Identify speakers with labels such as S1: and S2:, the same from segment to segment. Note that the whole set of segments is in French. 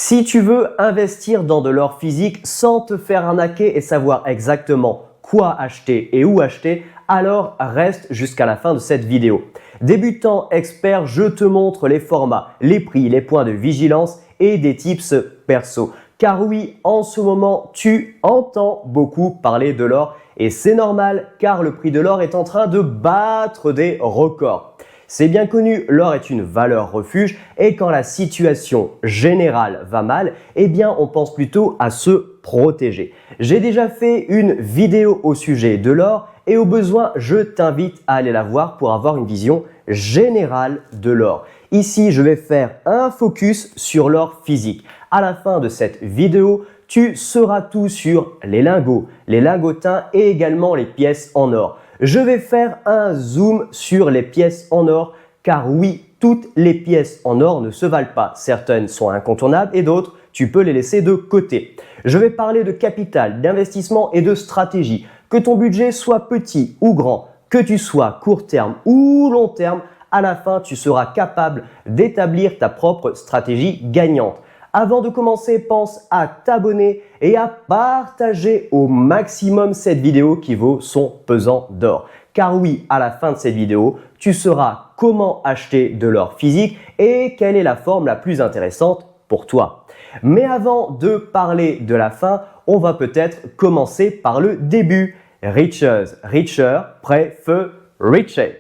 S1: Si tu veux investir dans de l'or physique sans te faire arnaquer et savoir exactement quoi acheter et où acheter, alors reste jusqu'à la fin de cette vidéo. Débutant, expert, je te montre les formats, les prix, les points de vigilance et des tips perso. Car oui, en ce moment, tu entends beaucoup parler de l'or et c'est normal car le prix de l'or est en train de battre des records. C'est bien connu, l'or est une valeur refuge et quand la situation générale va mal, eh bien on pense plutôt à se protéger. J'ai déjà fait une vidéo au sujet de l'or et au besoin, je t'invite à aller la voir pour avoir une vision générale de l'or. Ici, je vais faire un focus sur l'or physique. À la fin de cette vidéo, tu sauras tout sur les lingots, les lingotins et également les pièces en or. Je vais faire un zoom sur les pièces en or car oui, toutes les pièces en or ne se valent pas. Certaines sont incontournables et d'autres, tu peux les laisser de côté. Je vais parler de capital, d'investissement et de stratégie. Que ton budget soit petit ou grand, que tu sois court terme ou long terme, à la fin, tu seras capable d'établir ta propre stratégie gagnante. Avant de commencer, pense à t'abonner et à partager au maximum cette vidéo qui vaut son pesant d'or. Car oui, à la fin de cette vidéo, tu sauras comment acheter de l'or physique et quelle est la forme la plus intéressante pour toi. Mais avant de parler de la fin, on va peut-être commencer par le début. Riches, richer, preferred.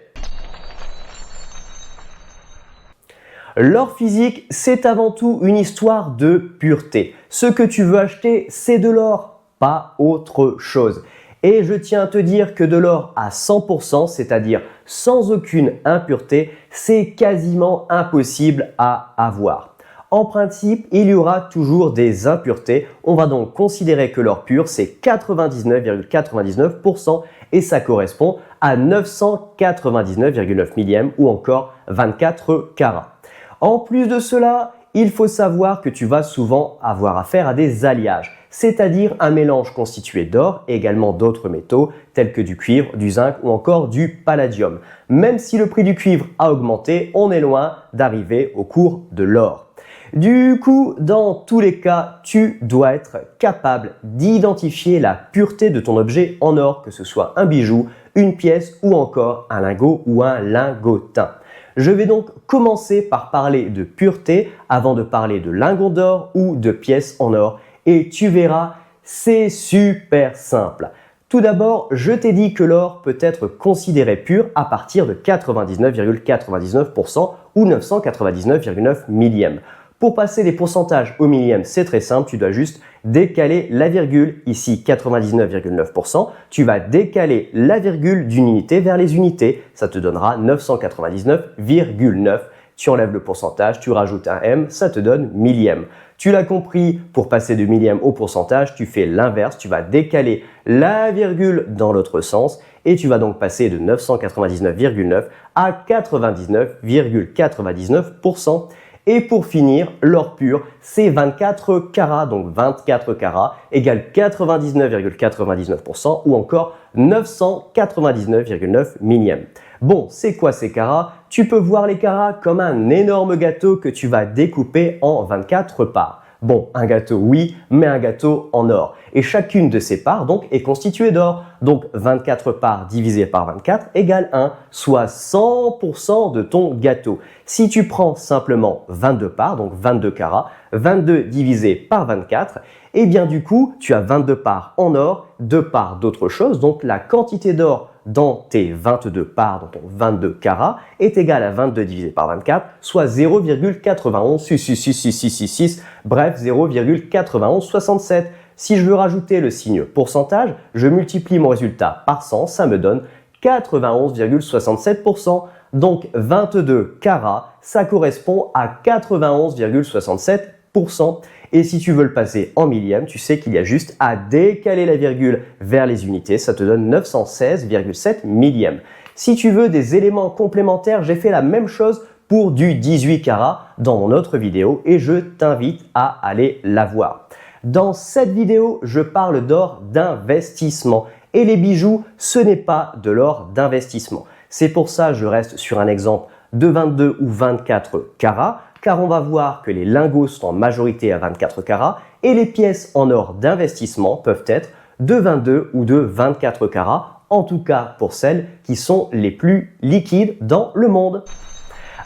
S1: L'or physique, c'est avant tout une histoire de pureté. Ce que tu veux acheter, c'est de l'or, pas autre chose. Et je tiens à te dire que de l'or à 100%, c'est-à-dire sans aucune impureté, c'est quasiment impossible à avoir. En principe, il y aura toujours des impuretés. On va donc considérer que l'or pur, c'est 99,99% et ça correspond à 999,9 millièmes ou encore 24 carats. En plus de cela, il faut savoir que tu vas souvent avoir affaire à des alliages, c'est-à-dire un mélange constitué d'or et également d'autres métaux tels que du cuivre, du zinc ou encore du palladium. Même si le prix du cuivre a augmenté, on est loin d'arriver au cours de l'or. Du coup, dans tous les cas, tu dois être capable d'identifier la pureté de ton objet en or, que ce soit un bijou, une pièce ou encore un lingot ou un lingotin. Je vais donc commencer par parler de pureté avant de parler de lingots d'or ou de pièces en or et tu verras, c'est super simple. Tout d'abord, je t'ai dit que l'or peut être considéré pur à partir de 99,99% ou 999,9 millièmes. Pour passer des pourcentages au millième, c'est très simple, tu dois juste décaler la virgule, ici 99,9%, tu vas décaler la virgule d'une unité vers les unités, ça te donnera 999,9. Tu enlèves le pourcentage, tu rajoutes un M, ça te donne millième. Tu l'as compris, pour passer de millième au pourcentage, tu fais l'inverse, tu vas décaler la virgule dans l'autre sens et tu vas donc passer de 999,9 à 99,99%. Et pour finir, l'or pur, c'est 24 carats, donc 24 carats égale 99,99% ou encore 999,9 millièmes. Bon, c'est quoi ces carats? Tu peux voir les carats comme un énorme gâteau que tu vas découper en 24 parts. Bon, un gâteau oui, mais un gâteau en or. Et chacune de ces parts donc est constituée d'or. Donc 24 parts divisé par 24 égale 1, soit 100% de ton gâteau. Si tu prends simplement 22 parts, donc 22 carats, 22 divisé par 24, et bien du coup, tu as 22 parts en or, 2 parts d'autre chose. Donc la quantité d'or dans tes 22 parts, dans ton 22 carats, est égale à 22 divisé par 24, soit 0,916666, bref 0,9167. Si je veux rajouter le signe pourcentage, je multiplie mon résultat par 100, ça me donne 91,67%. Donc 22 carats, ça correspond à 91,67%. Et si tu veux le passer en millième, tu sais qu'il y a juste à décaler la virgule vers les unités, ça te donne 916,7 millièmes. Si tu veux des éléments complémentaires, j'ai fait la même chose pour du 18 carats dans mon autre vidéo et je t'invite à aller la voir. Dans cette vidéo, je parle d'or d'investissement et les bijoux, ce n'est pas de l'or d'investissement. C'est pour ça que je reste sur un exemple de 22 ou 24 carats. car on va voir que les lingots sont en majorité à 24 carats et les pièces en or d'investissement peuvent être de 22 ou de 24 carats, en tout cas pour celles qui sont les plus liquides dans le monde.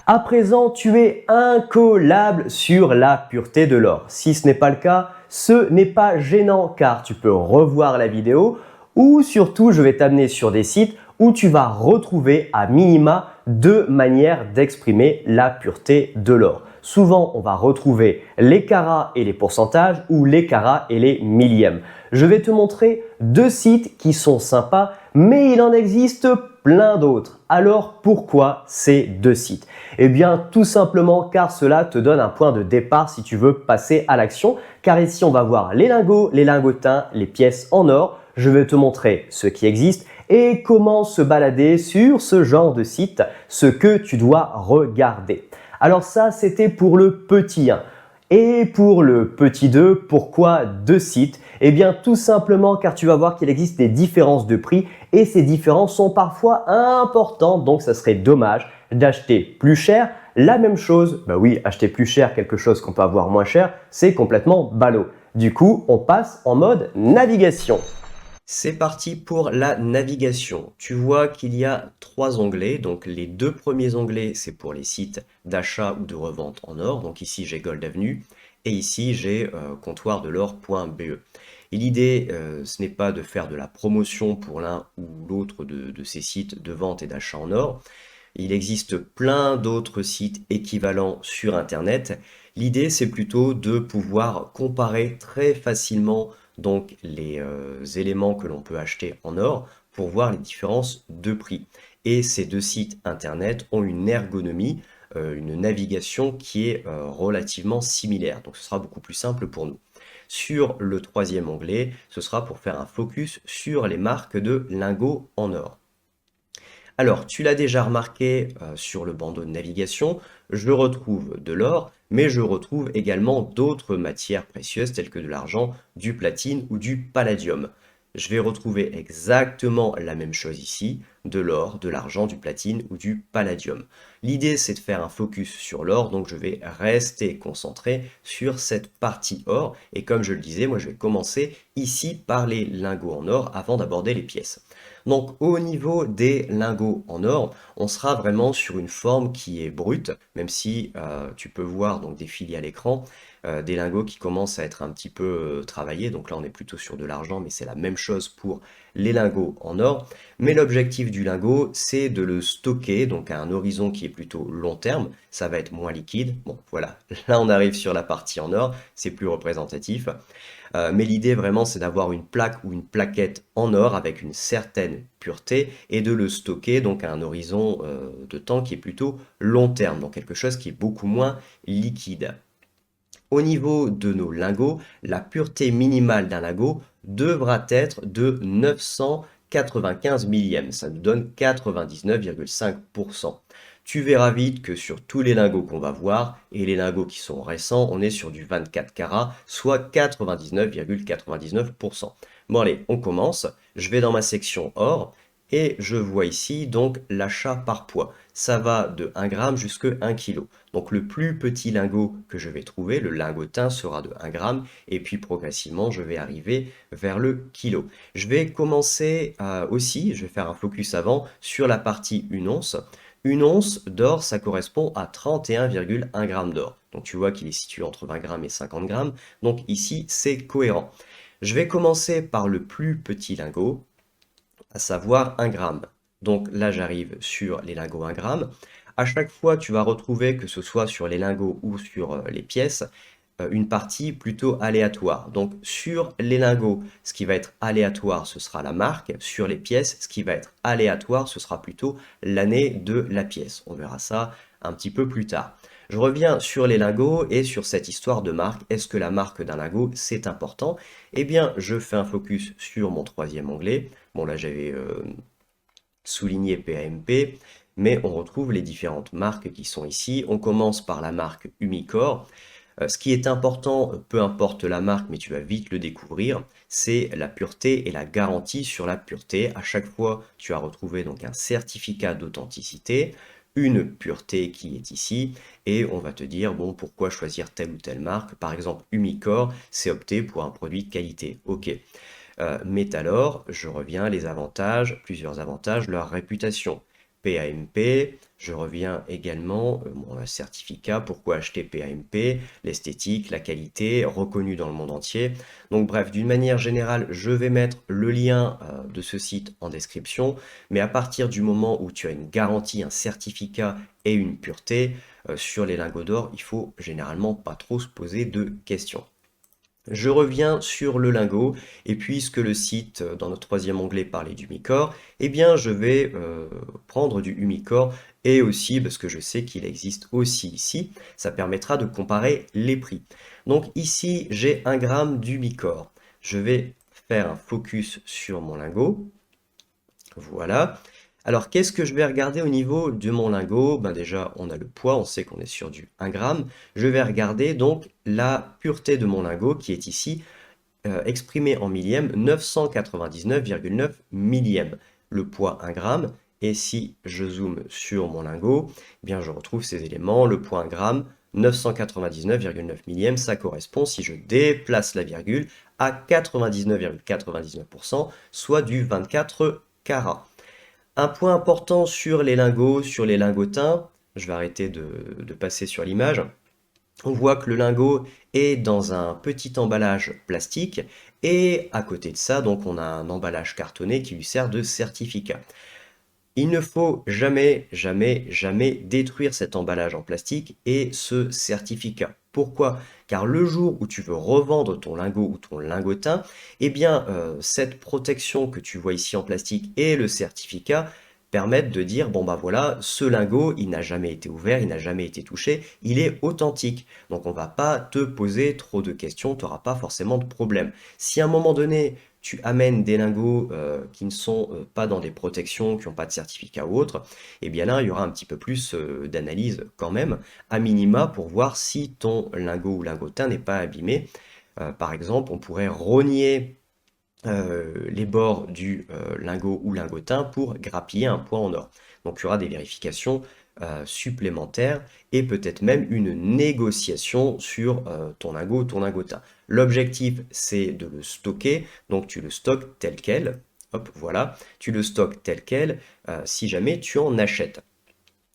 S1: À présent, tu es incollable sur la pureté de l'or. Si ce n'est pas le cas, ce n'est pas gênant car tu peux revoir la vidéo ou surtout je vais t'amener sur des sites où tu vas retrouver à minima deux manières d'exprimer la pureté de l'or. Souvent, on va retrouver les carats et les pourcentages ou les carats et les millièmes. Je vais te montrer deux sites qui sont sympas, mais il en existe plein d'autres. Alors pourquoi ces deux sites? Eh bien tout simplement car cela te donne un point de départ si tu veux passer à l'action, car ici on va voir les lingots, les lingotins, les pièces en or. Je vais te montrer ce qui existe et comment se balader sur ce genre de site, ce que tu dois regarder. Alors ça, c'était pour le petit 1. Et pour le petit 2, pourquoi deux sites? Eh bien tout simplement car tu vas voir qu'il existe des différences de prix et ces différences sont parfois importantes, donc ça serait dommage d'acheter plus cher la même chose. Bah oui, acheter plus cher quelque chose qu'on peut avoir moins cher, c'est complètement ballot. Du coup, on passe en mode navigation. C'est parti pour la navigation. Tu vois qu'il y a trois onglets. Donc les deux premiers onglets, c'est pour les sites d'achat ou de revente en or. Donc ici, j'ai Gold Avenue et ici, j'ai comptoirdelor.be. Et l'idée, ce n'est pas de faire de la promotion pour l'un ou l'autre de ces sites de vente et d'achat en or. Il existe plein d'autres sites équivalents sur Internet. L'idée, c'est plutôt de pouvoir comparer très facilement donc les éléments que l'on peut acheter en or pour voir les différences de prix. Et ces deux sites Internet ont une ergonomie, une navigation qui est relativement similaire. Donc ce sera beaucoup plus simple pour nous. Sur le troisième onglet, ce sera pour faire un focus sur les marques de lingots en or. Alors, tu l'as déjà remarqué sur le bandeau de navigation, je retrouve de l'or, mais je retrouve également d'autres matières précieuses telles que de l'argent, du platine ou du palladium. Je vais retrouver exactement la même chose ici, de l'or, de l'argent, du platine ou du palladium. L'idée, c'est de faire un focus sur l'or, donc je vais rester concentré sur cette partie or. Et comme je le disais, moi je vais commencer ici par les lingots en or avant d'aborder les pièces. Donc au niveau des lingots en or, on sera vraiment sur une forme qui est brute, même si tu peux voir donc défiler à l'écran des lingots qui commencent à être un petit peu travaillés. Donc là on est plutôt sur de l'argent, mais c'est la même chose pour les lingots en or. Mais l'objectif du lingot, c'est de le stocker, donc à un horizon qui est plutôt long terme. Ça va être moins liquide. Bon voilà, là on arrive sur la partie en or, c'est plus représentatif. Mais l'idée vraiment c'est d'avoir une plaque ou une plaquette en or avec une certaine pureté et de le stocker donc à un horizon de temps qui est plutôt long terme, donc quelque chose qui est beaucoup moins liquide. Au niveau de nos lingots, la pureté minimale d'un lingot devra être de 995 millièmes, ça nous donne 99,5%. Tu verras vite que sur tous les lingots qu'on va voir, et les lingots qui sont récents, on est sur du 24 carats, soit 99,99%. Bon allez, on commence. Je vais dans ma section or, et je vois ici donc l'achat par poids. Ça va de 1 gramme jusqu'à 1 kg. Donc le plus petit lingot que je vais trouver, le lingotin, sera de 1 gramme, et puis progressivement je vais arriver vers le kilo. Je vais commencer aussi, je vais faire un focus avant, sur la partie 1 once. Une once d'or, ça correspond à 31,1 grammes d'or. Donc tu vois qu'il est situé entre 20 grammes et 50 grammes. Donc ici, c'est cohérent. Je vais commencer par le plus petit lingot, à savoir 1 gramme. Donc là, j'arrive sur les lingots 1 gramme. À chaque fois, tu vas retrouver, que ce soit sur les lingots ou sur les pièces, une partie plutôt aléatoire. Donc sur les lingots, ce qui va être aléatoire, ce sera la marque. Sur les pièces, ce qui va être aléatoire, ce sera plutôt l'année de la pièce. On verra ça un petit peu plus tard. Je reviens sur les lingots et sur cette histoire de marque. Est-ce que la marque d'un lingot, c'est important? Eh bien, je fais un focus sur mon troisième onglet. Bon, là, j'avais souligné PAMP, mais on retrouve les différentes marques qui sont ici. On commence par la marque Umicore. Ce qui est important, peu importe la marque, mais tu vas vite le découvrir, c'est la pureté et la garantie sur la pureté. À chaque fois, tu as retrouvé donc un certificat d'authenticité, une pureté qui est ici, et on va te dire, bon, pourquoi choisir telle ou telle marque? Par exemple, Umicore, c'est opter pour un produit de qualité. Ok. Metalor, je reviens, les avantages, plusieurs avantages, leur réputation. PAMP, je reviens également, bon, certificat, pourquoi acheter PAMP, l'esthétique, la qualité, reconnue dans le monde entier. Donc bref, d'une manière générale, je vais mettre le lien de ce site en description, mais à partir du moment où tu as une garantie, un certificat et une pureté, sur les lingots d'or, il faut généralement pas trop se poser de questions. Je reviens sur le lingot, et puisque le site, dans notre troisième onglet, parlait d'Umicore, eh bien je vais prendre du Umicore, et aussi, parce que je sais qu'il existe aussi ici, ça permettra de comparer les prix. Donc ici, j'ai 1 gramme d'Umicore. Je vais faire un focus sur mon lingot. Voilà. Alors, qu'est-ce que je vais regarder au niveau de mon lingot? Ben déjà, on a le poids, on sait qu'on est sur du 1 gramme. Je vais regarder donc la pureté de mon lingot qui est ici exprimée en millième, 999,9 millièmes. Le poids 1 gramme. Et si je zoome sur mon lingot, eh bien je retrouve ces éléments. Le poids 1 gramme, 999,9 millièmes, ça correspond, si je déplace la virgule, à 99,99%, soit du 24 carats. Un point important sur les lingots, sur les lingotins, je vais arrêter de passer sur l'image. On voit que le lingot est dans un petit emballage plastique et à côté de ça, donc on a un emballage cartonné qui lui sert de certificat. Il ne faut jamais, jamais, jamais détruire cet emballage en plastique et ce certificat. Pourquoi? Car le jour où tu veux revendre ton lingot ou ton lingotin, eh bien, cette protection que tu vois ici en plastique et le certificat permettent de dire, bon bah voilà, ce lingot, il n'a jamais été ouvert, il n'a jamais été touché, il est authentique. Donc on va pas te poser trop de questions, tu n'auras pas forcément de problème. Si à un moment donné, tu amènes des lingots qui ne sont pas dans des protections, qui n'ont pas de certificat ou autre, eh bien là, il y aura un petit peu plus d'analyse quand même, à minima, pour voir si ton lingot ou lingotin n'est pas abîmé. Par exemple, on pourrait rogner les bords du lingot ou lingotin pour grappiller un point en or. Donc il y aura des vérifications supplémentaires et peut-être même une négociation sur ton lingot ou ton lingotin. L'objectif, c'est de le stocker, donc tu le stockes tel quel. Hop, voilà, tu le stockes tel quel si jamais tu en achètes.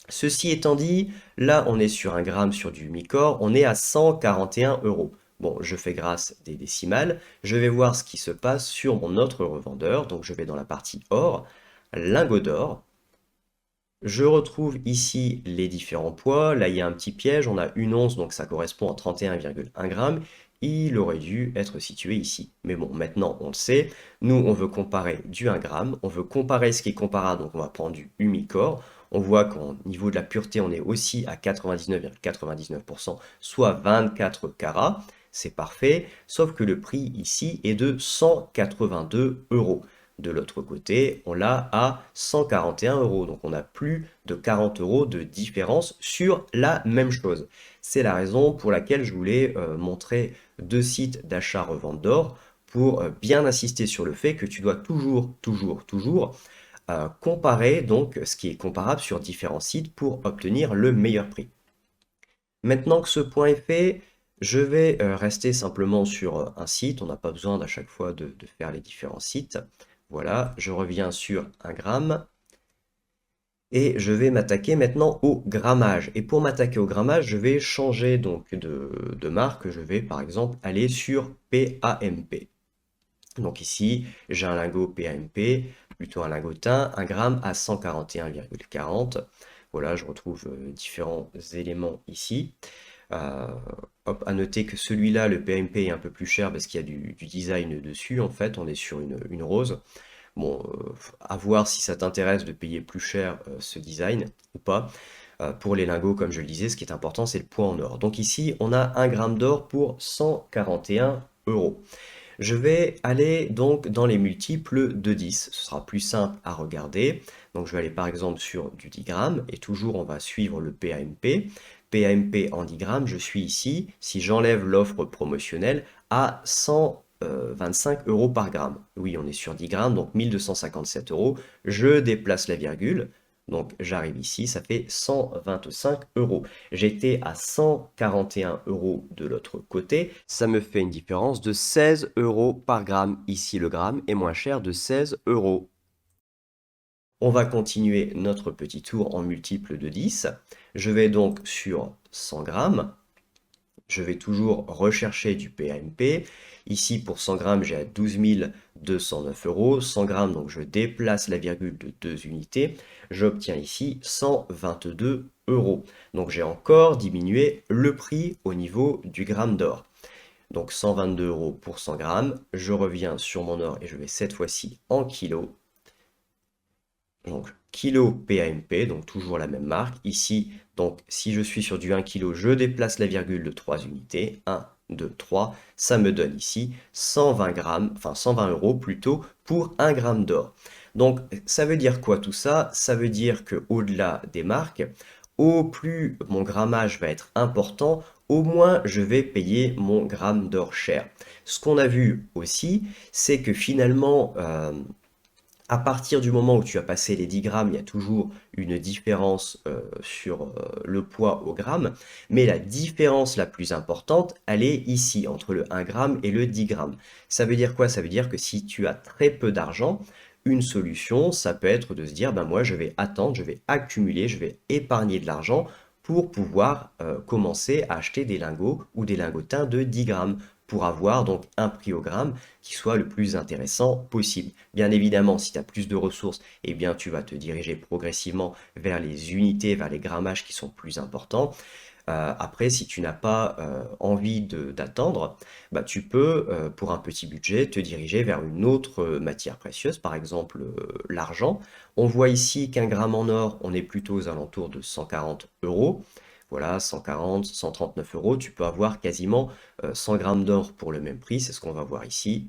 S1: Ceci étant dit, là on est sur 1 gramme sur du Umicore, on est à 141 euros. Bon, je fais grâce des décimales, je vais voir ce qui se passe sur mon autre revendeur, donc je vais dans la partie or, lingot d'or. Je retrouve ici les différents poids, là il y a un petit piège, on a une once, donc ça correspond à 31,1 grammes, il aurait dû être situé ici. Mais bon, maintenant on le sait, nous on veut comparer du 1 gramme, on veut comparer ce qui est comparable, donc on va prendre du Umicore. On voit qu'au niveau de la pureté, on est aussi à 99,99%, soit 24 carats. C'est parfait, sauf que le prix ici est de 182 euros. De l'autre côté, on l'a à 141 euros. Donc on a plus de 40 euros de différence sur la même chose. C'est la raison pour laquelle je voulais montrer 2 sites d'achat-revente d'or pour bien insister sur le fait que tu dois toujours comparer donc ce qui est comparable sur différents sites pour obtenir le meilleur prix. Maintenant que ce point est fait, je vais rester simplement sur un site. On n'a pas besoin d'à chaque fois de faire les différents sites. Voilà, je reviens sur 1 gramme. Et je vais m'attaquer maintenant au grammage. Et pour m'attaquer au grammage, je vais changer donc de marque. Je vais par exemple aller sur PAMP. Donc ici, j'ai un lingot PAMP, plutôt un lingotin, 1 gramme à 141,40. Voilà, je retrouve différents éléments ici. Hop, à noter que celui-là, le PAMP, est un peu plus cher parce qu'il y a du design dessus. En fait, on est sur une rose. Bon, à voir si ça t'intéresse de payer plus cher ce design ou pas. Pour les lingots, comme je le disais, ce qui est important, c'est le poids en or. Donc ici, on a 1 gramme d'or pour 141 euros. Je vais aller donc dans les multiples de 10. Ce sera plus simple à regarder. Donc je vais aller par exemple sur du 10 grammes et toujours on va suivre le PAMP. PAMP en 10 grammes, je suis ici, si j'enlève l'offre promotionnelle, à 125 euros par gramme. Oui, on est sur 10 grammes, donc 1257 euros. Je déplace la virgule. Donc j'arrive ici, ça fait 125 euros. J'étais à 141 euros de l'autre côté. Ça me fait une différence de 16 euros par gramme. Ici, le gramme est moins cher de 16 euros. On va continuer notre petit tour en multiple de 10. Je vais donc sur 100 grammes. Je vais toujours rechercher du PAMP. Ici, pour 100 grammes, j'ai à 12 209 euros. 100 grammes, donc je déplace la virgule de 2 unités. J'obtiens ici 122 euros. Donc j'ai encore diminué le prix au niveau du gramme d'or. Donc 122 euros pour 100 grammes. Je reviens sur mon or et je vais cette fois-ci en kilos. Donc kilo PAMP, donc toujours la même marque. Ici, donc si je suis sur du 1 kg, je déplace la virgule de 3 unités. 1, 2, 3. Ça me donne ici 120 grammes, enfin 120 euros plutôt pour 1 gramme d'or. Donc ça veut dire quoi tout ça? Ça veut dire que au-delà des marques, au plus mon grammage va être important, au moins je vais payer mon gramme d'or cher. Ce qu'on a vu aussi, c'est que finalement, à partir du moment où tu as passé les 10 grammes, il y a toujours une différence sur le poids au gramme, mais la différence la plus importante, elle est ici, entre le 1 gramme et le 10 grammes. Ça veut dire quoi? Ça veut dire que si tu as très peu d'argent, une solution, ça peut être de se dire, ben moi je vais attendre, je vais accumuler, je vais épargner de l'argent pour pouvoir commencer à acheter des lingots ou des lingotins de 10 grammes pour avoir donc un prix au gramme qui soit le plus intéressant possible. Bien évidemment, si tu as plus de ressources, eh bien tu vas te diriger progressivement vers les unités, vers les grammages qui sont plus importants. Après, si tu n'as pas envie d'attendre, bah, tu peux, pour un petit budget, te diriger vers une autre matière précieuse, par exemple l'argent. On voit ici qu'un gramme en or, on est plutôt aux alentours de 140 euros. Voilà, 140, 139 euros. Tu peux avoir quasiment 100 grammes d'or pour le même prix. C'est ce qu'on va voir ici.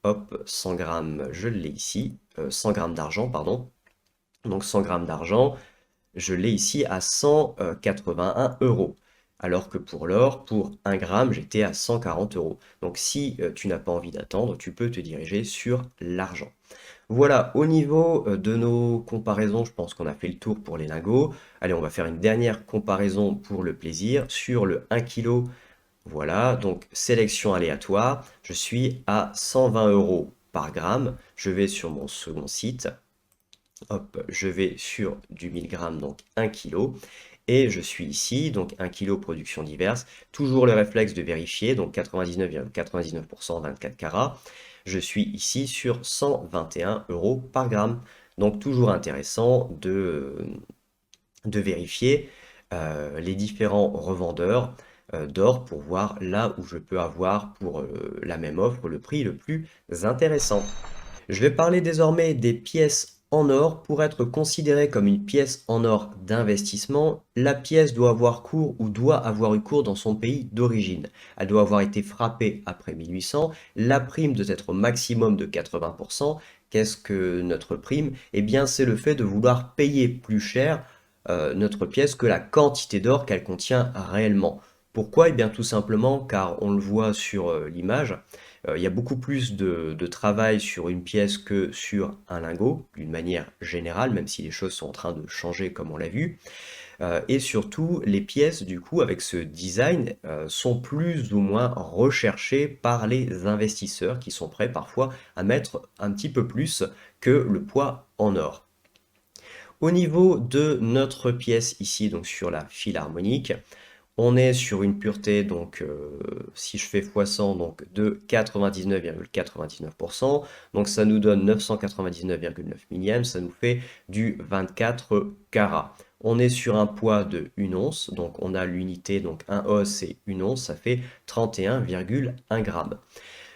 S1: Hop, 100 grammes, je l'ai ici. 100 grammes d'argent, pardon. Donc 100 grammes d'argent, je l'ai ici à 181 euros. Alors que pour l'or, pour 1 gramme, j'étais à 140 euros. Donc si tu n'as pas envie d'attendre, tu peux te diriger sur l'argent. Voilà, au niveau de nos comparaisons, je pense qu'on a fait le tour pour les lingots. Allez, on va faire une dernière comparaison pour le plaisir sur le 1 kg. Voilà, donc sélection aléatoire. Je suis à 120 euros par gramme. Je vais sur mon second site. Hop, je vais sur du 1000 grammes, donc 1 kg. Et je suis ici, donc 1 kg production diverse. Toujours le réflexe de vérifier, donc 99,99%, 24 carats. Je suis ici sur 121 euros par gramme. Donc toujours intéressant de vérifier les différents revendeurs d'or pour voir là où je peux avoir pour la même offre le prix le plus intéressant. Je vais parler désormais des pièces en or. Pour être considérée comme une pièce en or d'investissement, la pièce doit avoir cours ou doit avoir eu cours dans son pays d'origine. Elle doit avoir été frappée après 1800. La prime doit être au maximum de 80%. Qu'est-ce que notre prime? Eh bien, c'est le fait de vouloir payer plus cher notre pièce que la quantité d'or qu'elle contient réellement. Pourquoi? Eh bien, tout simplement car on le voit sur l'image. Il y a beaucoup plus de travail sur une pièce que sur un lingot, d'une manière générale, même si les choses sont en train de changer comme on l'a vu. Et surtout, les pièces, du coup, avec ce design, sont plus ou moins recherchées par les investisseurs qui sont prêts parfois à mettre un petit peu plus que le poids en or. Au niveau de notre pièce ici, donc sur la philharmonique, on est sur une pureté, donc si je fais x100, donc de 99,99%. Donc ça nous donne 999,9 millièmes, ça nous fait du 24 carats. On est sur un poids de 1 once, donc on a l'unité, donc 1 os et 1 once, ça fait 31,1 grammes.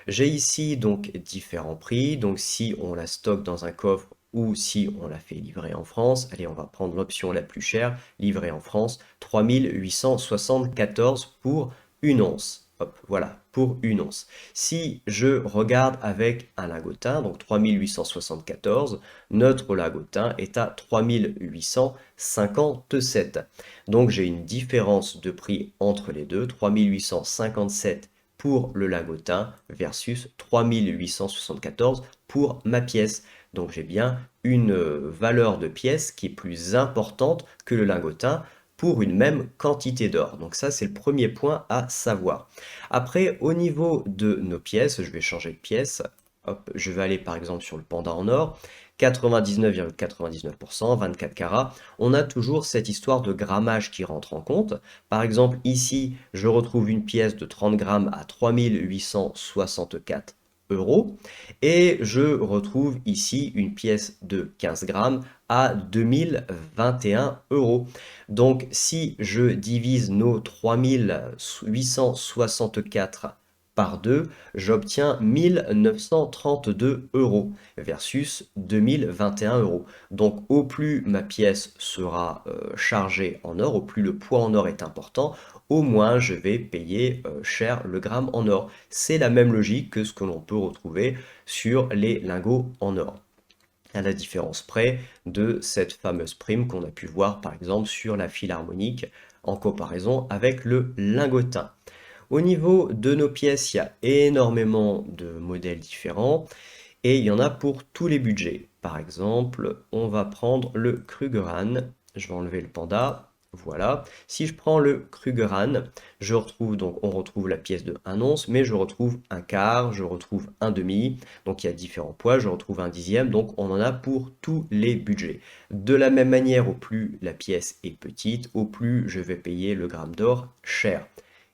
S1: J'ai ici donc différents prix, donc si on la stocke dans un coffre ou si on la fait livrer en France, allez on va prendre l'option la plus chère, livrer en France, 3874 pour une once. Hop, voilà, pour une once. Si je regarde avec un lingotin, donc 3874, notre lingotin est à 3857. Donc j'ai une différence de prix entre les deux, 3857 pour le lingotin versus 3874 pour ma pièce. Donc j'ai bien une valeur de pièce qui est plus importante que le lingotin pour une même quantité d'or. Donc ça, c'est le premier point à savoir. Après, au niveau de nos pièces, je vais changer de pièce. Hop, je vais aller par exemple sur le panda en or. 99,99%, 24 carats. On a toujours cette histoire de grammage qui rentre en compte. Par exemple, ici, je retrouve une pièce de 30 grammes à 3864 euros. Et je retrouve ici une pièce de 15 grammes à 2021 euros. Donc, si je divise nos 3864 par 2, j'obtiens 1932 euros versus 2021 euros. Donc, au plus ma pièce sera chargée en or, au plus le poids en or est important, au moins je vais payer cher le gramme en or. C'est la même logique que ce que l'on peut retrouver sur les lingots en or, à la différence près de cette fameuse prime qu'on a pu voir par exemple sur la philharmonique en comparaison avec le lingotin. Au niveau de nos pièces, il y a énormément de modèles différents et il y en a pour tous les budgets. Par exemple, on va prendre le Krugerrand. Je vais enlever le panda. Voilà. Si je prends le Krugerrand, on retrouve la pièce de 1 once, mais je retrouve un quart, je retrouve un demi. Donc il y a différents poids, je retrouve un dixième. Donc on en a pour tous les budgets. De la même manière, au plus la pièce est petite, au plus je vais payer le gramme d'or cher.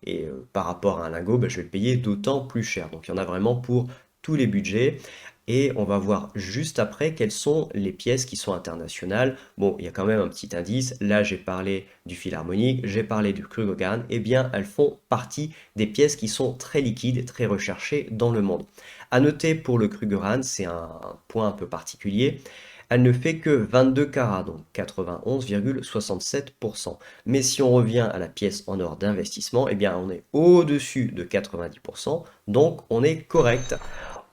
S1: Et par rapport à un lingot, je vais le payer d'autant plus cher. Donc il y en a vraiment pour tous les budgets. Et on va voir juste après quelles sont les pièces qui sont internationales. Bon, il y a quand même un petit indice. Là, j'ai parlé du philharmonique, j'ai parlé du Krugerrand. Eh bien, elles font partie des pièces qui sont très liquides et très recherchées dans le monde. À noter pour le Krugerrand, c'est un point un peu particulier. Elle ne fait que 22 carats, donc 91,67%. Mais si on revient à la pièce en or d'investissement, eh bien on est au-dessus de 90%, donc on est correct.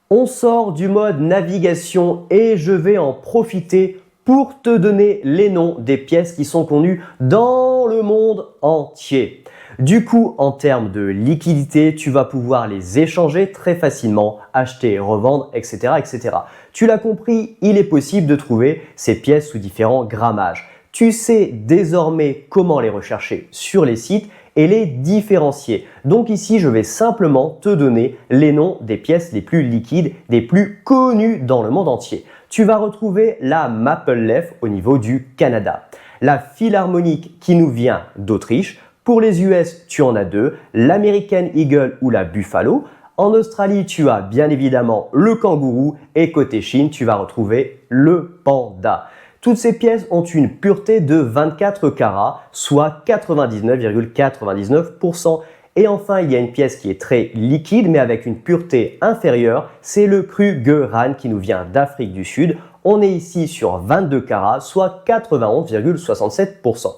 S1: On sort du mode navigation et je vais en profiter pour te donner les noms des pièces qui sont connues dans le monde entier. Du coup, en termes de liquidité, tu vas pouvoir les échanger très facilement, acheter, revendre, etc., etc. Tu l'as compris, il est possible de trouver ces pièces sous différents grammages. Tu sais désormais comment les rechercher sur les sites et les différencier. Donc ici, je vais simplement te donner les noms des pièces les plus liquides, des plus connues dans le monde entier. Tu vas retrouver la Maple Leaf au niveau du Canada, la Philharmonique qui nous vient d'Autriche. Pour les US, tu en as deux, l'American Eagle ou la Buffalo. En Australie, tu as bien évidemment le kangourou et côté Chine, tu vas retrouver le panda. Toutes ces pièces ont une pureté de 24 carats, soit 99,99%. Et enfin, il y a une pièce qui est très liquide, mais avec une pureté inférieure, c'est le Krugerrand qui nous vient d'Afrique du Sud. On est ici sur 22 carats, soit 91,67%.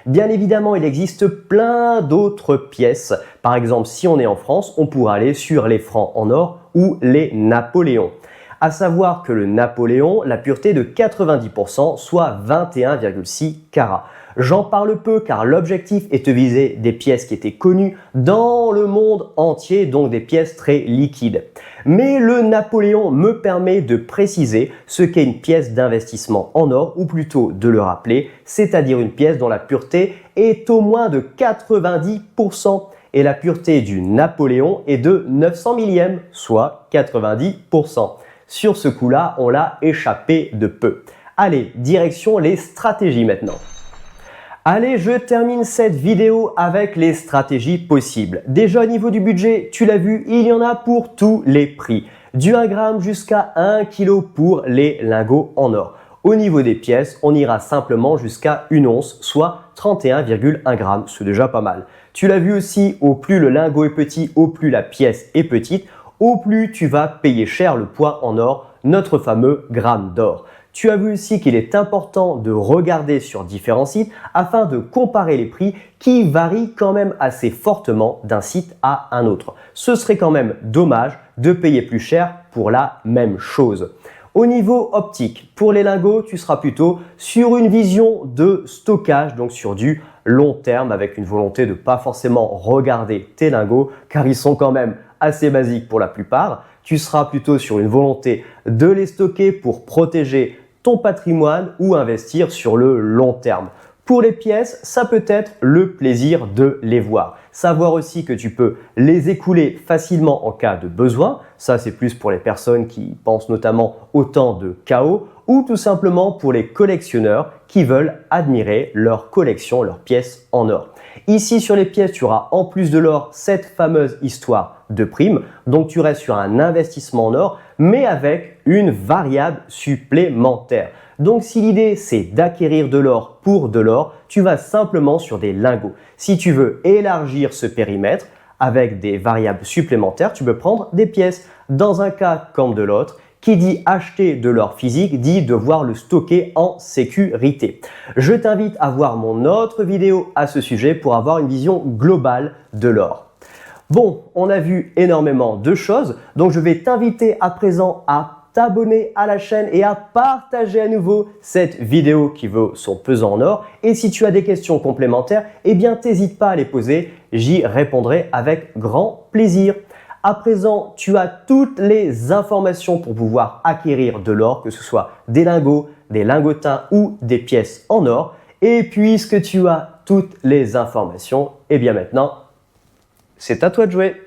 S1: Bien évidemment, il existe plein d'autres pièces. Par exemple, si on est en France, on pourra aller sur les francs en or ou les Napoléons. À savoir que le Napoléon, la pureté de 90%, soit 21,6 carats. J'en parle peu car l'objectif est de viser des pièces qui étaient connues dans le monde entier, donc des pièces très liquides. Mais le Napoléon me permet de préciser ce qu'est une pièce d'investissement en or, ou plutôt de le rappeler, c'est-à-dire une pièce dont la pureté est au moins de 90%. Et la pureté du Napoléon est de 900 millièmes, soit 90%. Sur ce coup-là, on l'a échappé de peu. Allez, direction les stratégies maintenant. Allez, je termine cette vidéo avec les stratégies possibles. Déjà au niveau du budget, tu l'as vu, il y en a pour tous les prix. Du 1 gramme jusqu'à 1 kg pour les lingots en or. Au niveau des pièces, on ira simplement jusqu'à 1 once, soit 31,1 grammes. C'est déjà pas mal. Tu l'as vu aussi, au plus le lingot est petit, au plus la pièce est petite, au plus tu vas payer cher le poids en or, notre fameux gramme d'or. Tu as vu aussi qu'il est important de regarder sur différents sites afin de comparer les prix qui varient quand même assez fortement d'un site à un autre. Ce serait quand même dommage de payer plus cher pour la même chose. Au niveau optique, pour les lingots, tu seras plutôt sur une vision de stockage, donc sur du long terme avec une volonté de ne pas forcément regarder tes lingots car ils sont quand même assez basique pour la plupart. Tu seras plutôt sur une volonté de les stocker pour protéger ton patrimoine ou investir sur le long terme. Pour les pièces, ça peut être le plaisir de les voir. Savoir aussi que tu peux les écouler facilement en cas de besoin. Ça, c'est plus pour les personnes qui pensent notamment au temps de chaos ou tout simplement pour les collectionneurs qui veulent admirer leur collection, leurs pièces en or. Ici, sur les pièces, tu auras en plus de l'or cette fameuse histoire de prime. Donc, tu restes sur un investissement en or, mais avec une variable supplémentaire. Donc, si l'idée, c'est d'acquérir de l'or pour de l'or, tu vas simplement sur des lingots. Si tu veux élargir ce périmètre avec des variables supplémentaires, tu peux prendre des pièces. Dans un cas comme de l'autre, qui dit acheter de l'or physique dit devoir le stocker en sécurité. Je t'invite à voir mon autre vidéo à ce sujet pour avoir une vision globale de l'or. Bon, on a vu énormément de choses, donc je vais t'inviter à présent à t'abonner à la chaîne et à partager à nouveau cette vidéo qui vaut son pesant en or. Et si tu as des questions complémentaires, eh bien t'hésites pas à les poser, j'y répondrai avec grand plaisir. À présent, tu as toutes les informations pour pouvoir acquérir de l'or, que ce soit des lingots, des lingotins ou des pièces en or. Et puisque tu as toutes les informations, eh bien maintenant, c'est à toi de jouer.